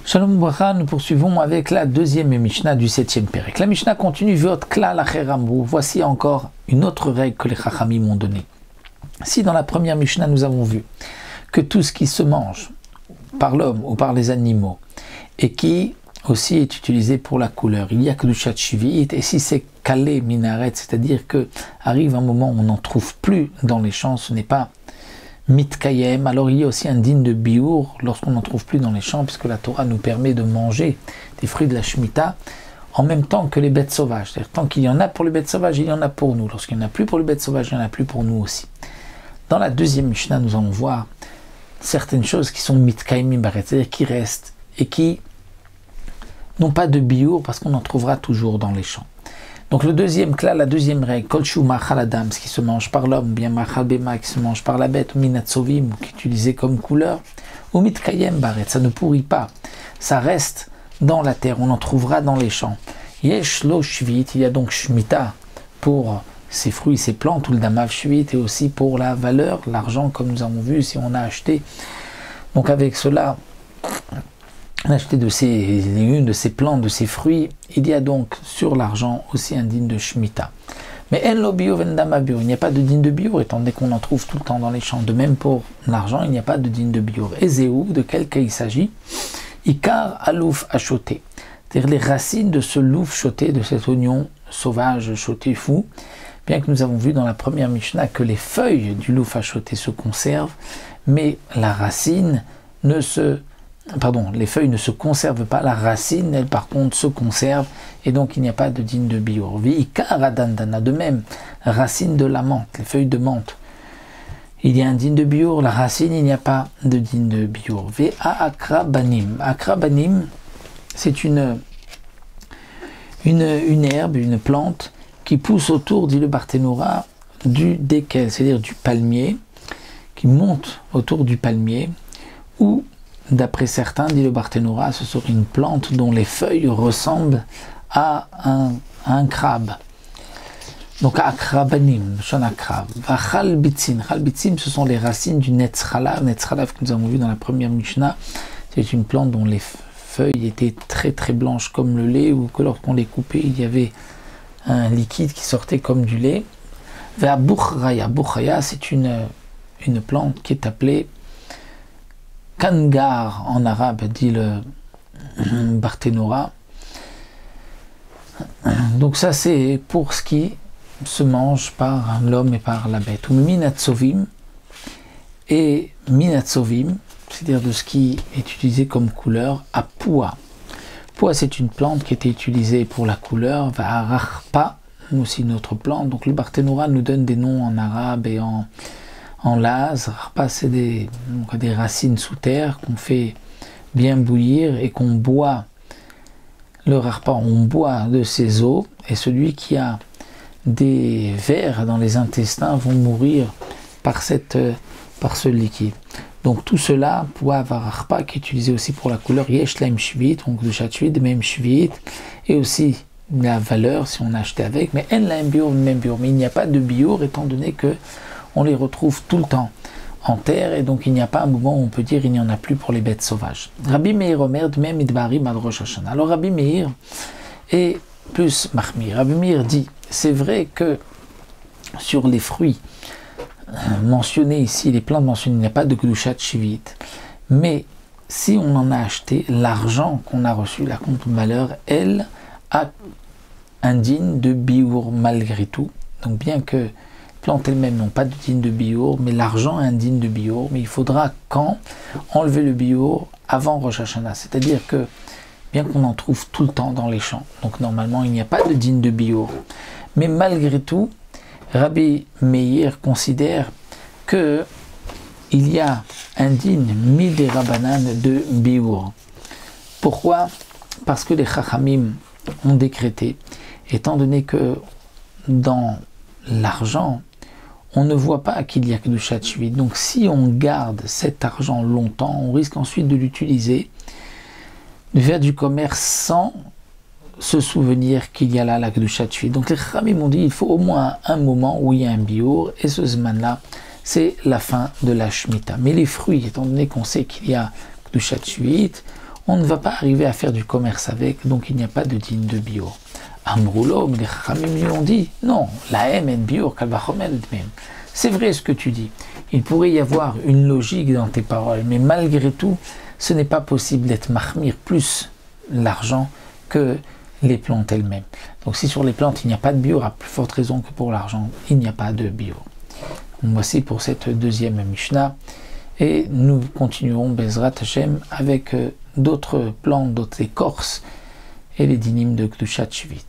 Shalom Bracha, nous poursuivons avec la deuxième Mishnah du 7e Pérec. La Mishnah continue, Vot Klal Acher Amru. Voici encore une autre règle que les Chachamim m'ont donnée. Si dans la première Mishnah nous avons vu que tout ce qui se mange par l'homme ou par les animaux et qui aussi est utilisé pour la couleur, il y a que du Shivit, et si c'est calé minaret, c'est-à-dire que arrive un moment où on n'en trouve plus dans les champs, ce n'est pas Mitkayem, alors il y a aussi un din de biour lorsqu'on n'en trouve plus dans les champs, puisque la Torah nous permet de manger des fruits de la Shemitah en même temps que les bêtes sauvages. C'est-à-dire, tant qu'il y en a pour les bêtes sauvages, il y en a pour nous. Lorsqu'il n'y en a plus pour les bêtes sauvages, il n'y en a plus pour nous aussi. Dans la deuxième Mishnah, nous allons voir certaines choses qui sont Mitkayem Baret, c'est-à-dire qui restent et qui n'ont pas de biour parce qu'on en trouvera toujours dans les champs. Donc le deuxième clal, la deuxième règle, kolshu machal adam, ce qui se mange par l'homme, ou bien machal bema, qui se mange par la bête, ou minatsovim, qui est utilisé comme couleur, ou mitkayem baret, ça ne pourrit pas, ça reste dans la terre, on en trouvera dans les champs. Yesh lo shvit, il y a donc shmita pour ces fruits, ces plantes, ou le damav shvit, et aussi pour la valeur, l'argent, comme nous avons vu, si on a acheté. Donc avec cela, acheter de ces légumes, de ces plantes, de ces fruits, il y a donc sur l'argent aussi un din de Shemitah. Mais en lo bio vendama bio, il n'y a pas de din de bio, étant donné qu'on en trouve tout le temps dans les champs. De même pour l'argent, il n'y a pas de din de bio. Ezéou, de quel cas il s'agit? Ikar alouf achoté, c'est-à-dire les racines de ce louf choté, de cet oignon sauvage choté fou, bien que nous avons vu dans la première Mishnah que les feuilles du louf achoté se conservent, mais la racine ne se... les feuilles ne se conservent pas, la racine, elle par contre se conserve, et donc il n'y a pas de din de biour. De même, racine de la menthe, les feuilles de menthe, il y a un din de biour, la racine, il n'y a pas de din de biour. Akrabanim. Akrabanim, c'est une herbe, une plante qui pousse autour, dit le Barthénora, du dékel, c'est-à-dire du palmier, qui monte autour du palmier, ou d'après certains, dit le Barthénora, ce serait une plante dont les feuilles ressemblent à un crabe. Donc, akrabanim, shanakrab. Vachalbitzin. Chalbitzin, ce sont les racines du netzchalav. Netzchalav que nous avons vu dans la première Mishnah, c'est une plante dont les feuilles étaient très très blanches comme le lait, ou que lorsqu'on les coupait, il y avait un liquide qui sortait comme du lait. Ve'abukhraya. Bukhraya, c'est une plante qui est appelée Kangar en arabe, dit le Barthénora. Donc ça c'est pour ce qui se mange par l'homme et par la bête. Ou minatsovim, et minatsovim, c'est-à-dire de ce qui est utilisé comme couleur, à poua. Poua, c'est une plante qui était utilisée pour la couleur, va'arachpa, aussi une autre plante. Donc le Barthénora nous donne des noms en arabe et en laz. Rachpa, c'est des racines sous terre qu'on fait bien bouillir et qu'on boit. Le rachpa, on boit de ses eaux, et celui qui a des vers dans les intestins vont mourir par ce liquide. Donc tout cela, poivre rachpa, qui est utilisé aussi pour la couleur, yesh laim shvit, donc de chatchuit, de même shvit, et aussi la valeur si on a acheté avec, mais en laim biur, même biur, mais il n'y a pas de biur étant donné que on les retrouve tout le temps en terre, et donc il n'y a pas un moment où on peut dire il n'y en a plus pour les bêtes sauvages. Rabbi Meir Omer, même Idbarim ad Rosh Hashanah. Alors Rabbi Meir est plus Mahmir. Rabbi Meir dit, c'est vrai que sur les fruits mentionnés ici, les plantes mentionnées, il n'y a pas de Gdushat Shivit, mais si on en a acheté, l'argent qu'on a reçu, la compte de valeur, elle a un din de biour malgré tout. Donc bien que les plantes elles-mêmes n'ont pas de din de biour, mais l'argent a un din de biour, mais il faudra quand enlever le biour avant Rosh Hashanah, c'est-à-dire que bien qu'on en trouve tout le temps dans les champs, donc normalement il n'y a pas de din de biour, mais malgré tout, Rabbi Meir considère que il y a un din midé rabanan de biour. Pourquoi? Parce que les Chachamim ont décrété, étant donné que dans l'argent, on ne voit pas qu'il y a que du Shvit. Donc si on garde cet argent longtemps, on risque ensuite de l'utiliser, de faire du commerce sans se souvenir qu'il y a là la Kedushat Shvit. Donc les Chachamim m'ont dit il faut au moins un moment où il y a un biour, et ce zman-là, c'est la fin de la Shemitah. Mais les fruits, étant donné qu'on sait qu'il y a Kedushat Shvit, on ne va pas arriver à faire du commerce avec, donc il n'y a pas de din de biur. Amroulo, mais les Chachamim lui ont dit, non, la M en biur, kalvachomel même. C'est vrai ce que tu dis. Il pourrait y avoir une logique dans tes paroles, mais malgré tout, ce n'est pas possible d'être mahmir plus l'argent que les plantes elles-mêmes. Donc si sur les plantes il n'y a pas de biur, à plus forte raison que pour l'argent, il n'y a pas de biur. Voici pour cette deuxième Mishnah. Et nous continuerons Bezrat Hashem avec d'autres plantes, d'autres écorces et les dynimes de Kedushat Shvit.